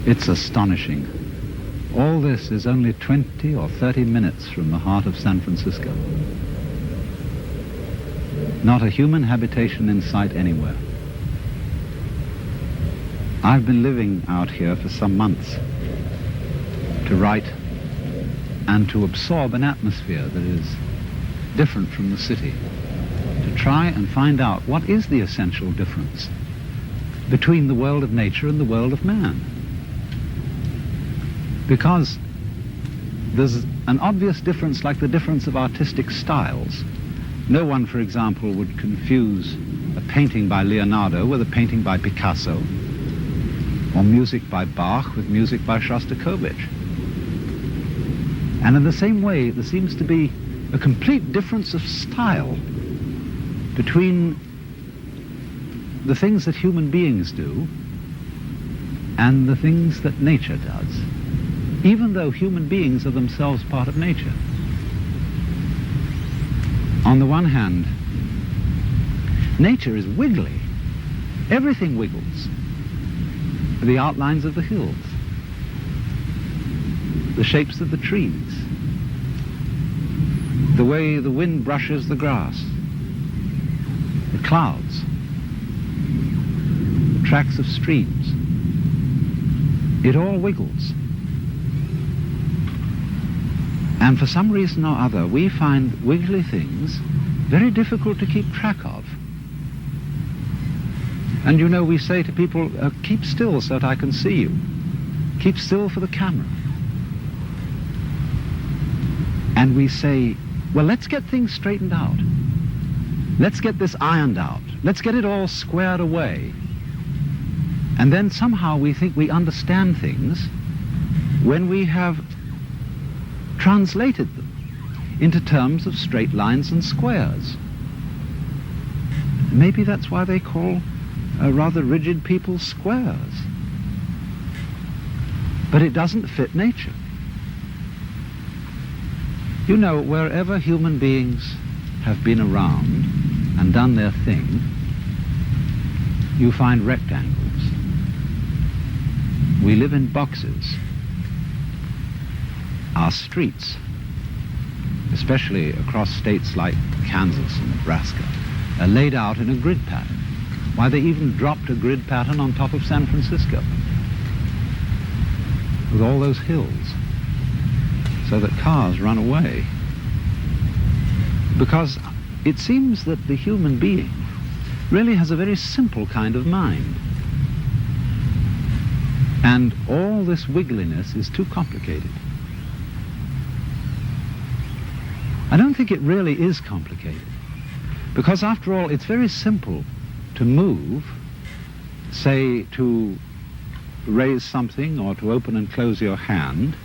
It's astonishing. All this is only 20 or 30 minutes from the heart of San Francisco. Not a human habitation in sight anywhere. I've been living out here for some months to write and to absorb an atmosphere that is different from the city, to try and find out what is the essential difference between the world of nature and the world of man. Because there's an obvious difference, like the difference of artistic styles. No one, for example, would confuse a painting by Leonardo with a painting by Picasso, or music by Bach with music by Shostakovich. And in the same way, there seems to be a complete difference of style between the things that human beings do and the things that nature does, even though human beings are themselves part of nature. On the one hand, nature is wiggly. Everything wiggles. The outlines of the hills, the shapes of the trees, the way the wind brushes the grass, the clouds, the tracks of streams. It all wiggles. And for some reason or other, we find wiggly things very difficult to keep track of. And you know, we say to people, keep still so that I can see you. Keep still for the camera. And we say, well, let's get things straightened out. Let's get this ironed out. Let's get it all squared away. And then somehow we think we understand things when we have translated them into terms of straight lines and squares. Maybe that's why they call rather rigid people squares. But it doesn't fit nature. You know, wherever human beings have been around and done their thing, you find rectangles. We live in boxes. Our streets, especially across states like Kansas and Nebraska, are laid out in a grid pattern. Why, they even dropped a grid pattern on top of San Francisco with all those hills so that cars run away. Because it seems that the human being really has a very simple kind of mind. And all this wiggliness is too complicated. I don't think it really is complicated, because after all, it's very simple to move, say to raise something or to open and close your hand.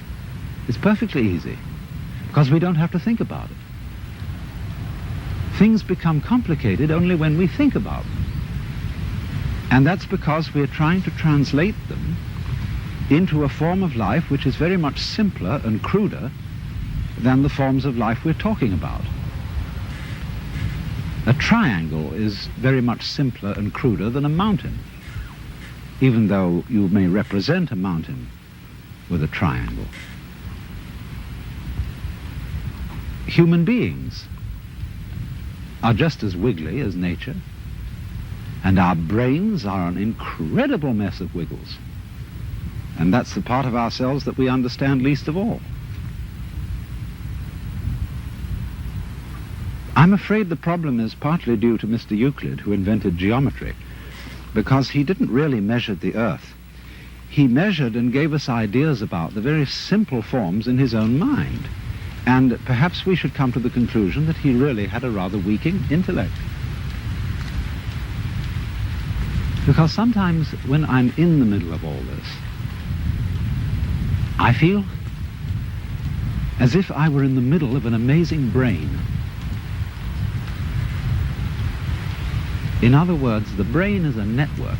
It's perfectly easy, because we don't have to think about it. Things become complicated only when we think about them. And that's because we're trying to translate them into a form of life which is very much simpler and cruder than the forms of life we're talking about. A triangle is very much simpler and cruder than a mountain, even though you may represent a mountain with a triangle. Human beings are just as wiggly as nature, and our brains are an incredible mess of wiggles. And that's the part of ourselves that we understand least of all. I'm afraid the problem is partly due to Mr. Euclid, who invented geometry, because he didn't really measure the earth. He measured and gave us ideas about the very simple forms in his own mind. And perhaps we should come to the conclusion that he really had a rather weak intellect. Because sometimes when I'm in the middle of all this, I feel as if I were in the middle of an amazing brain. In other words, the brain is a network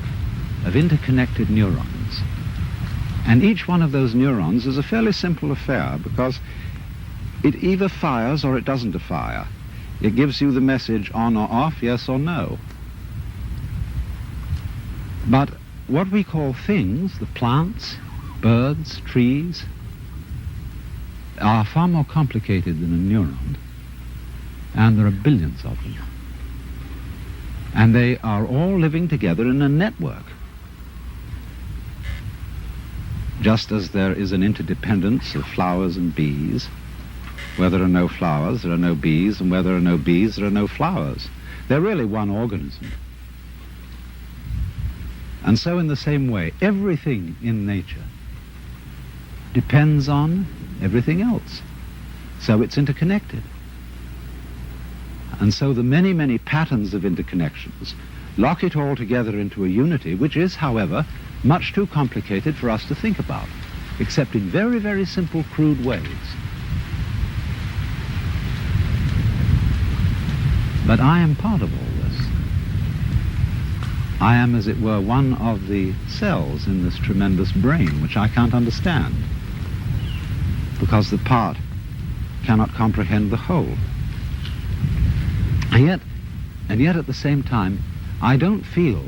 of interconnected neurons. And each one of those neurons is a fairly simple affair because it either fires or it doesn't fire. It gives you the message on or off, yes or no. But what we call things, the plants, birds, trees, are far more complicated than a neuron, and there are billions of them. And they are all living together in a network. Just as there is an interdependence of flowers and bees, where there are no flowers, there are no bees, and where there are no bees, there are no flowers. They're really one organism. And so in the same way, everything in nature depends on everything else. So it's interconnected. And so the many, many patterns of interconnections lock it all together into a unity, which is, however, much too complicated for us to think about, except in very, very simple, crude ways. But I am part of all this. I am, as it were, one of the cells in this tremendous brain, which I can't understand, because the part cannot comprehend the whole. And yet at the same time, I don't feel,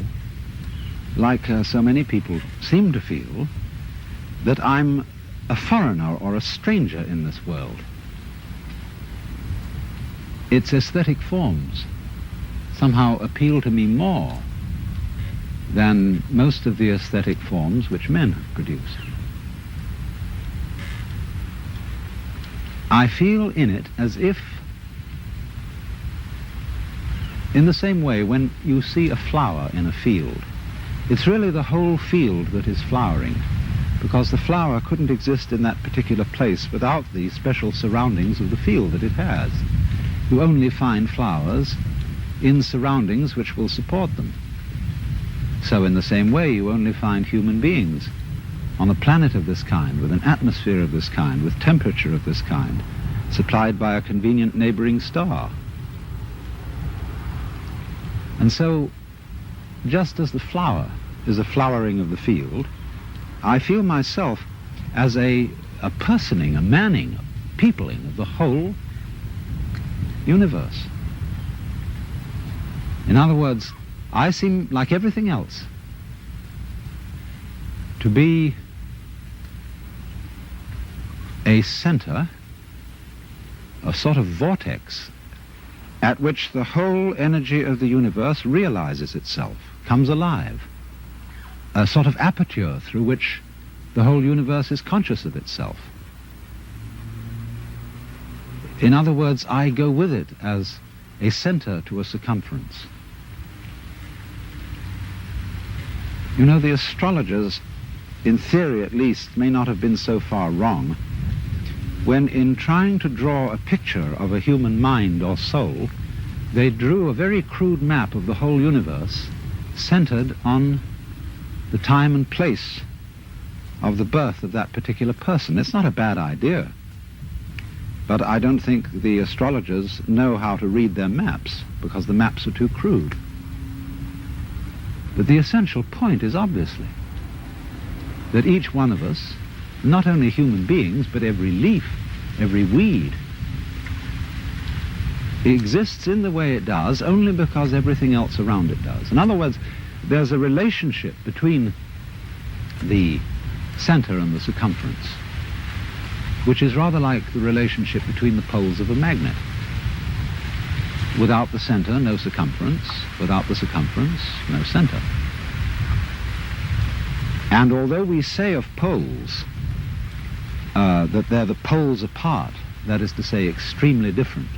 like so many people seem to feel, that I'm a foreigner or a stranger in this world. Its aesthetic forms somehow appeal to me more than most of the aesthetic forms which men have produced. I feel in it as if, in the same way, when you see a flower in a field, it's really the whole field that is flowering, because the flower couldn't exist in that particular place without the special surroundings of the field that it has. You only find flowers in surroundings which will support them. So in the same way, you only find human beings on a planet of this kind, with an atmosphere of this kind, with temperature of this kind, supplied by a convenient neighboring star. And so, just as the flower is a flowering of the field, I feel myself as a personing, a manning, a peopling of the whole universe. In other words, I seem, like everything else, to be a center, a sort of vortex at which the whole energy of the universe realizes itself, comes alive, a sort of aperture through which the whole universe is conscious of itself. In other words, I go with it as a center to a circumference. You know, the astrologers, in theory at least, may not have been so far wrong when, in trying to draw a picture of a human mind or soul, they drew a very crude map of the whole universe centered on the time and place of the birth of that particular person. It's not a bad idea, but I don't think the astrologers know how to read their maps, because the maps are too crude. But the essential point is obviously that each one of us, not only human beings, but every leaf, every weed, exists in the way it does only because everything else around it does. In other words, there's a relationship between the center and the circumference, which is rather like the relationship between the poles of a magnet. Without the center, no circumference. Without the circumference, no center. And although we say of poles that they're the poles apart, that is to say, extremely different,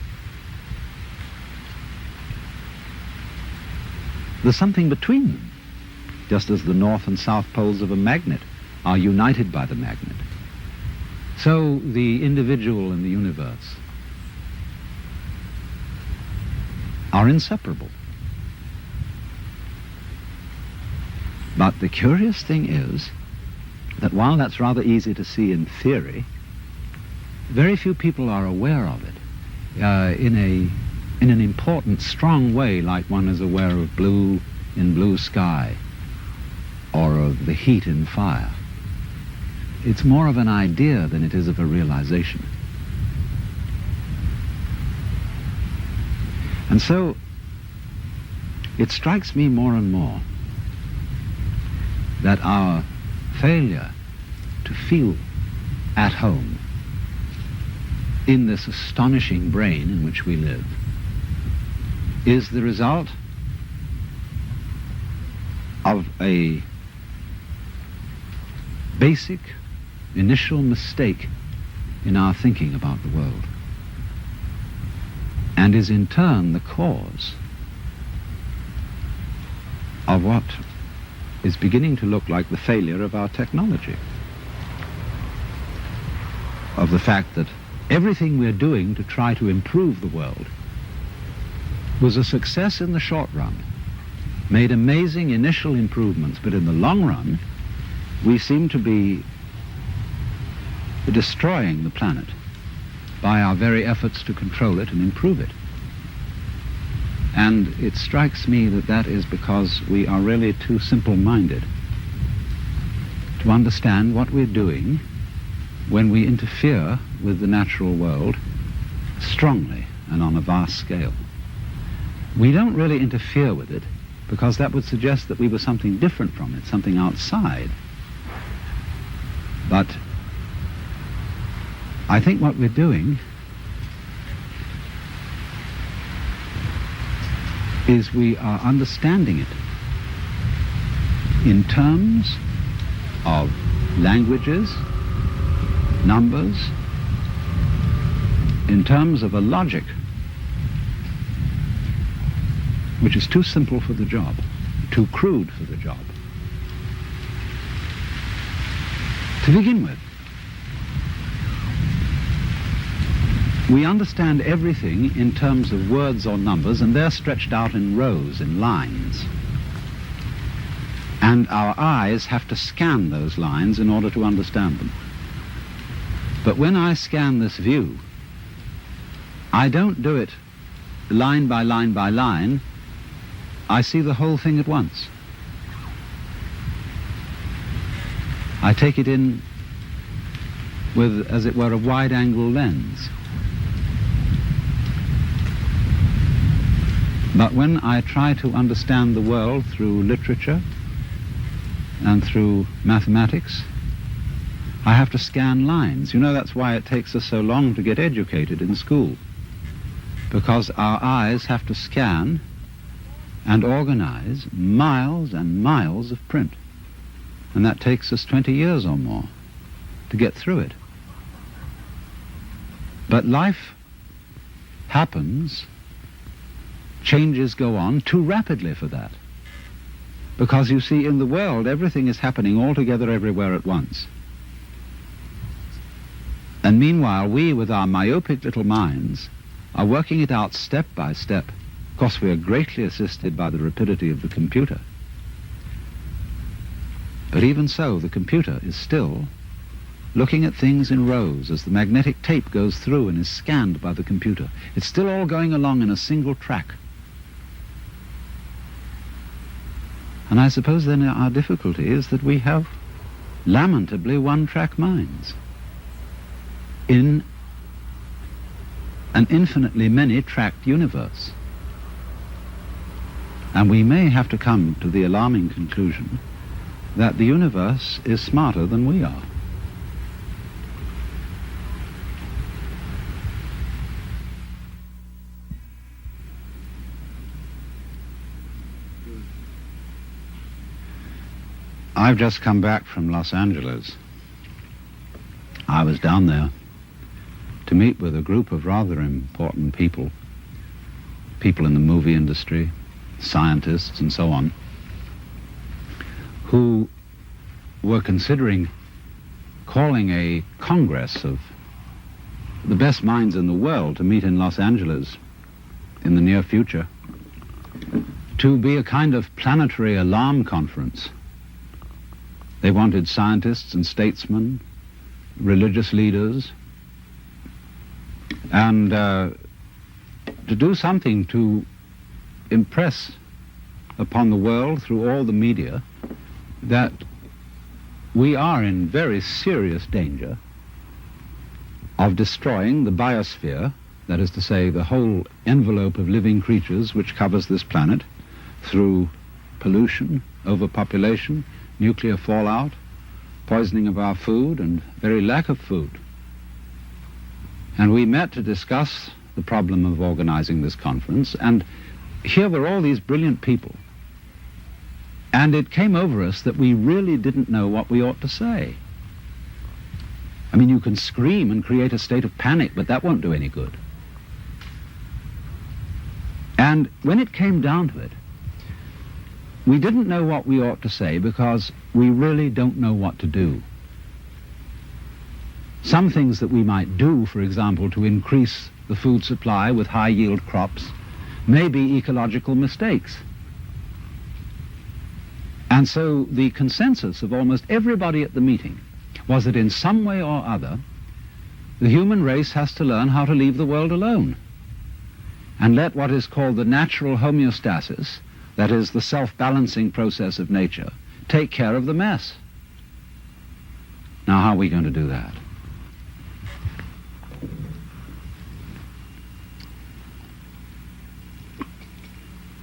there's something between them, just as the north and south poles of a magnet are united by the magnet. So the individual and the universe are inseparable. But the curious thing is that while that's rather easy to see in theory, very few people are aware of it in an important, strong way, like one is aware of blue in blue sky or of the heat in fire. It's more of an idea than it is of a realization. And so it strikes me more and more that our failure to feel at home in this astonishing brain in which we live is the result of a basic initial mistake in our thinking about the world, and is in turn the cause of what is beginning to look like the failure of our technology, of the fact that everything we're doing to try to improve the world was a success in the short run, made amazing initial improvements, but in the long run we seem to be destroying the planet by our very efforts to control it and improve it. And it strikes me that that is because we are really too simple-minded to understand what we're doing when we interfere with the natural world strongly and on a vast scale. We don't really interfere with it because that would suggest that we were something different from it, something outside. But I think what we're doing is we are understanding it in terms of languages, numbers, in terms of a logic which is too simple for the job, too crude for the job. To begin with, we understand everything in terms of words or numbers, and they're stretched out in rows, in lines. And our eyes have to scan those lines in order to understand them. But when I scan this view, I don't do it line by line by line. I see the whole thing at once. I take it in with, as it were, a wide-angle lens. But when I try to understand the world through literature and through mathematics, I have to scan lines. You know, that's why it takes us so long to get educated in school, because our eyes have to scan and organize miles and miles of print. And that takes us 20 years or more to get through it. But life happens, changes go on too rapidly for that. Because you see, in the world, everything is happening all together everywhere at once. And meanwhile, we, with our myopic little minds, are working it out step by step. Of course, we are greatly assisted by the rapidity of the computer. But even so, the computer is still looking at things in rows as the magnetic tape goes through and is scanned by the computer. It's still all going along in a single track. And I suppose then our difficulty is that we have lamentably one-track minds in an infinitely many-tracked universe. And we may have to come to the alarming conclusion that the universe is smarter than we are. I've just come back from Los Angeles. I was down there to meet with a group of rather important people, people in the movie industry, scientists and so on, who were considering calling a congress of the best minds in the world to meet in Los Angeles in the near future, to be a kind of planetary alarm conference They wanted scientists and statesmen, religious leaders, and to do something to impress upon the world through all the media that we are in very serious danger of destroying the biosphere, that is to say, the whole envelope of living creatures which covers this planet, through pollution, overpopulation, nuclear fallout, poisoning of our food, and very lack of food. And we met to discuss the problem of organizing this conference, and here were all these brilliant people. And it came over us that we really didn't know what we ought to say. I mean, you can scream and create a state of panic, but that won't do any good. And when it came down to it, we didn't know what we ought to say because we really don't know what to do. Some things that we might do, for example, to increase the food supply with high-yield crops, may be ecological mistakes. And so the consensus of almost everybody at the meeting was that in some way or other, the human race has to learn how to leave the world alone and let what is called the natural homeostasis, that is the self-balancing process of nature, take care of the mess. Now, how are we going to do that?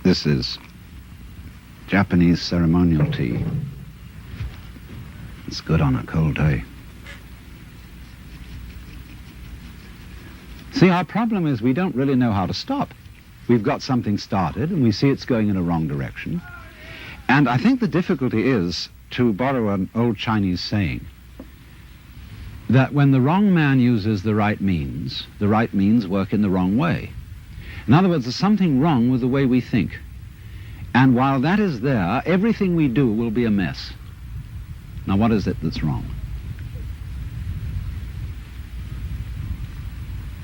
This is Japanese ceremonial tea. It's good on a cold day. See, our problem is we don't really know how to stop. We've got something started and we see it's going in a wrong direction. And I think the difficulty is, to borrow an old Chinese saying, that when the wrong man uses the right means work in the wrong way. In other words, there's something wrong with the way we think. And while that is there, everything we do will be a mess. Now, what is it that's wrong?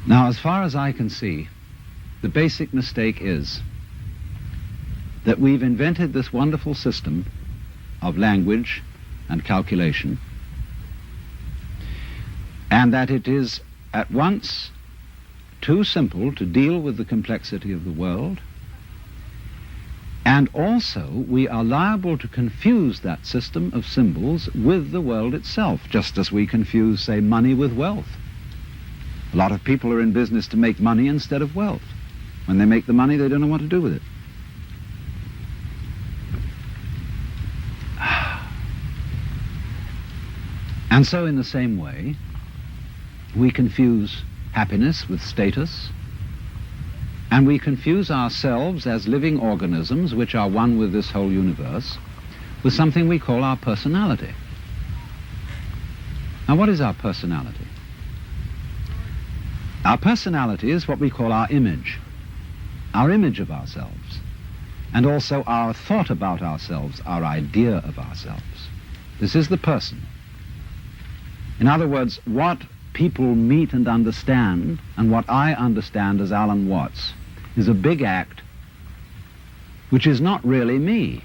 Now, as far as I can see, the basic mistake is that we've invented this wonderful system of language and calculation, and that it is at once too simple to deal with the complexity of the world, and also we are liable to confuse that system of symbols with the world itself, just as we confuse, say, money with wealth. A lot of people are in business to make money instead of wealth. When they make the money, they don't know what to do with it. And so in the same way, we confuse happiness with status, and we confuse ourselves as living organisms which are one with this whole universe with something we call our personality. Now, what is our personality? Our personality is what we call our image of ourselves, and also our thought about ourselves, our idea of ourselves. This is the person. In other words, what people meet and understand, and what I understand as Alan Watts, is a big act which is not really me.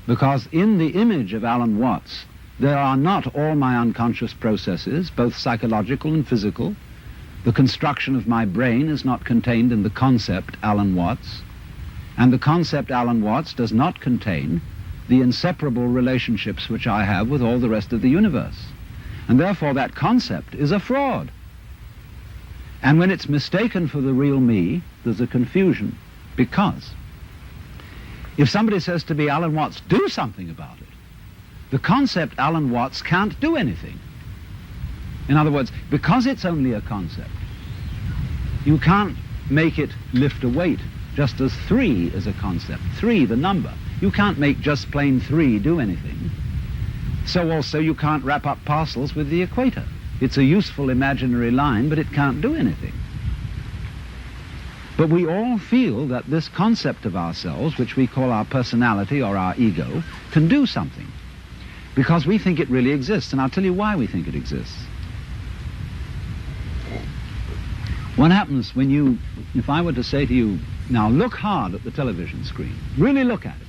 Because in the image of Alan Watts, there are not all my unconscious processes, both psychological and physical. The construction of my brain is not contained in the concept Alan Watts, and the concept Alan Watts does not contain the inseparable relationships which I have with all the rest of the universe. And therefore that concept is a fraud. And when it's mistaken for the real me, there's a confusion, because if somebody says to me, Alan Watts, do something about it, the concept Alan Watts can't do anything. In other words, because it's only a concept, you can't make it lift a weight, just as 3 is a concept. 3, the number. You can't make just plain 3 do anything. So also you can't wrap up parcels with the equator. It's a useful imaginary line, but it can't do anything. But we all feel that this concept of ourselves, which we call our personality or our ego, can do something, because we think it really exists. And I'll tell you why we think it exists. What happens when you, if I were to say to you, now look hard at the television screen, really look at it.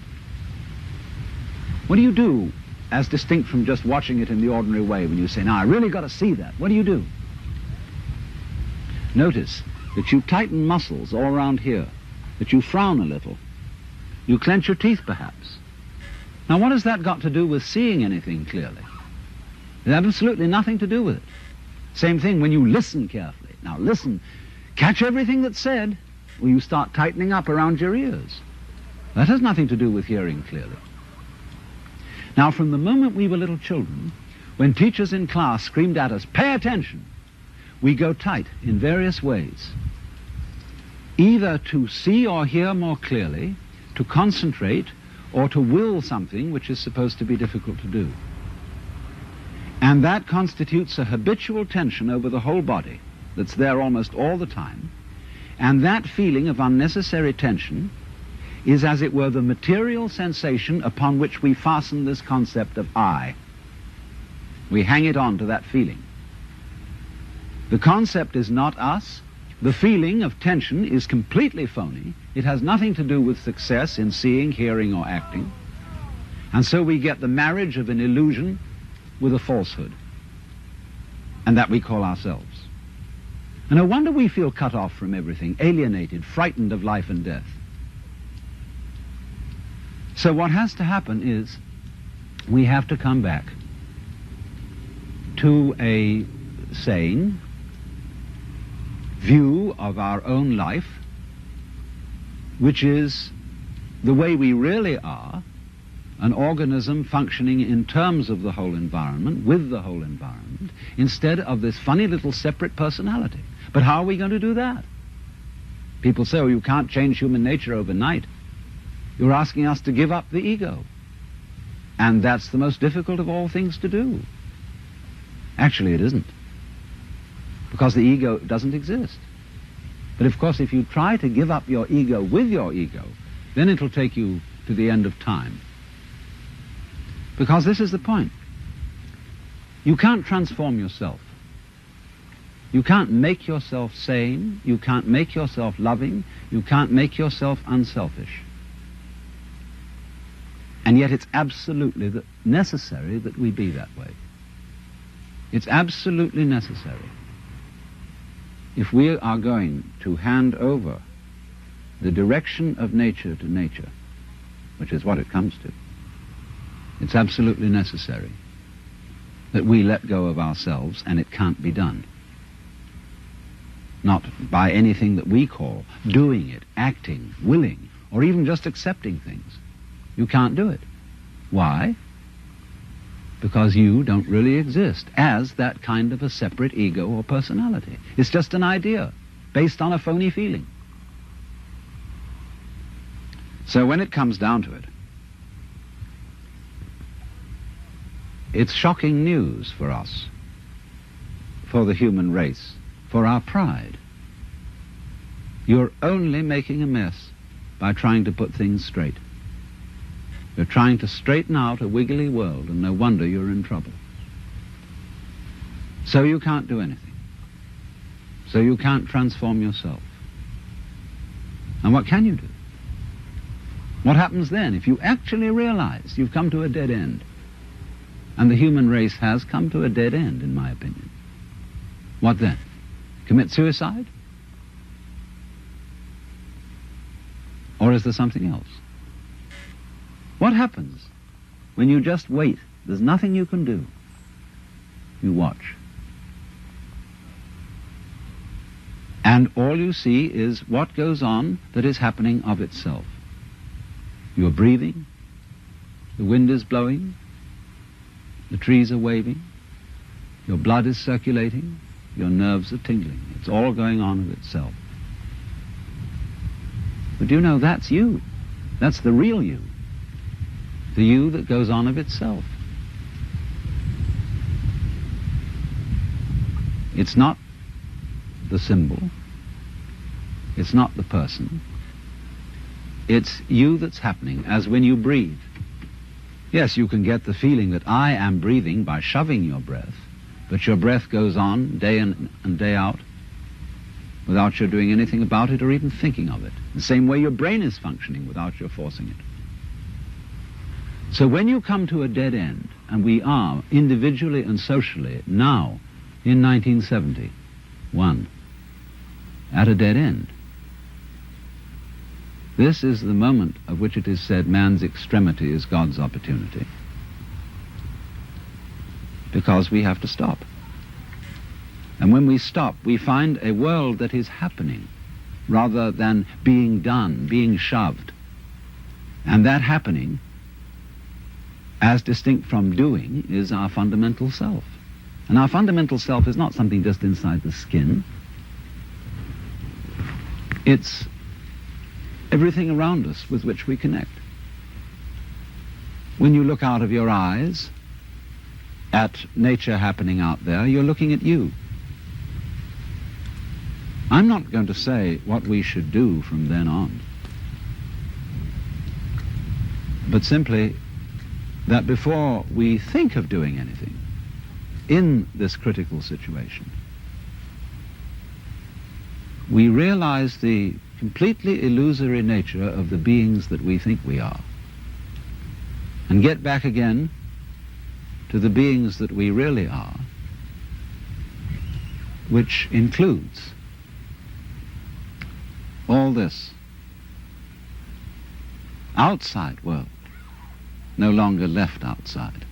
What do you do as distinct from just watching it in the ordinary way. When you say, now I really got to see that, what do? Notice that you tighten muscles all around here, that you frown a little, you clench your teeth perhaps. Now what has that got to do with seeing anything clearly? It has absolutely nothing to do with it. Same thing when you listen carefully. Now listen, catch everything that's said, or you start tightening up around your ears. That has nothing to do with hearing clearly. Now from the moment we were little children, when teachers in class screamed at us, pay attention, we go tight in various ways. Either to see or hear more clearly, to concentrate, or to will something which is supposed to be difficult to do. And that constitutes a habitual tension over the whole body that's there almost all the time. And that feeling of unnecessary tension is, as it were, the material sensation upon which we fasten this concept of I. We hang it on to that feeling. The concept is not us. The feeling of tension is completely phony. It has nothing to do with success in seeing, hearing, or acting. And so we get the marriage of an illusion with a falsehood, and that we call ourselves. And no wonder we feel cut off from everything, alienated, frightened of life and death. So what has to happen is we have to come back to a sane view of our own life, which is the way we really are, an organism functioning in terms of the whole environment, with the whole environment, instead of this funny little separate personality. But how are we going to do that? People say, oh, you can't change human nature overnight. You're asking us to give up the ego. And that's the most difficult of all things to do. Actually, it isn't. Because the ego doesn't exist. But of course, if you try to give up your ego with your ego, then it'll take you to the end of time. Because this is the point. You can't transform yourself. You can't make yourself sane. You can't make yourself loving. You can't make yourself unselfish. And yet it's absolutely necessary that we be that way. It's absolutely necessary. If we are going to hand over the direction of nature to nature, which is what it comes to, it's absolutely necessary that we let go of ourselves, and it can't be done. Not by anything that we call doing it, acting, willing, or even just accepting things. You can't do it. Why? Because you don't really exist as that kind of a separate ego or personality. It's just an idea based on a phony feeling. So when it comes down to it, it's shocking news for us, for the human race, for our pride. You're only making a mess by trying to put things straight. You're trying to straighten out a wiggly world, and no wonder you're in trouble. So you can't do anything. So you can't transform yourself. And what can you do? What happens then if you actually realize you've come to a dead end? And the human race has come to a dead end, in my opinion. What then? Commit suicide? Or is there something else? What happens when you just wait? There's nothing you can do. You watch. And all you see is what goes on that is happening of itself. You're breathing, the wind is blowing, the trees are waving, your blood is circulating, your nerves are tingling. It's all going on of itself. But you know, that's you. That's the real you. The you that goes on of itself. It's not the symbol. It's not the person. It's you that's happening, as when you breathe. Yes, you can get the feeling that I am breathing by shoving your breath, but your breath goes on day in and day out without your doing anything about it or even thinking of it. The same way your brain is functioning without your forcing it. So when you come to a dead end, and we are, individually and socially, now, in 1971, at a dead end. This is the moment of which it is said man's extremity is God's opportunity. Because we have to stop. And when we stop, we find a world that is happening rather than being done, being shoved. And that happening, as distinct from doing, is our fundamental self. And our fundamental self is not something just inside the skin. It's everything around us with which we connect. When you look out of your eyes at nature happening out there, you're looking at you. I'm not going to say what we should do from then on, but simply that before we think of doing anything in this critical situation, we realize the completely illusory nature of the beings that we think we are, and get back again to the beings that we really are, which includes all this outside world, no longer left outside.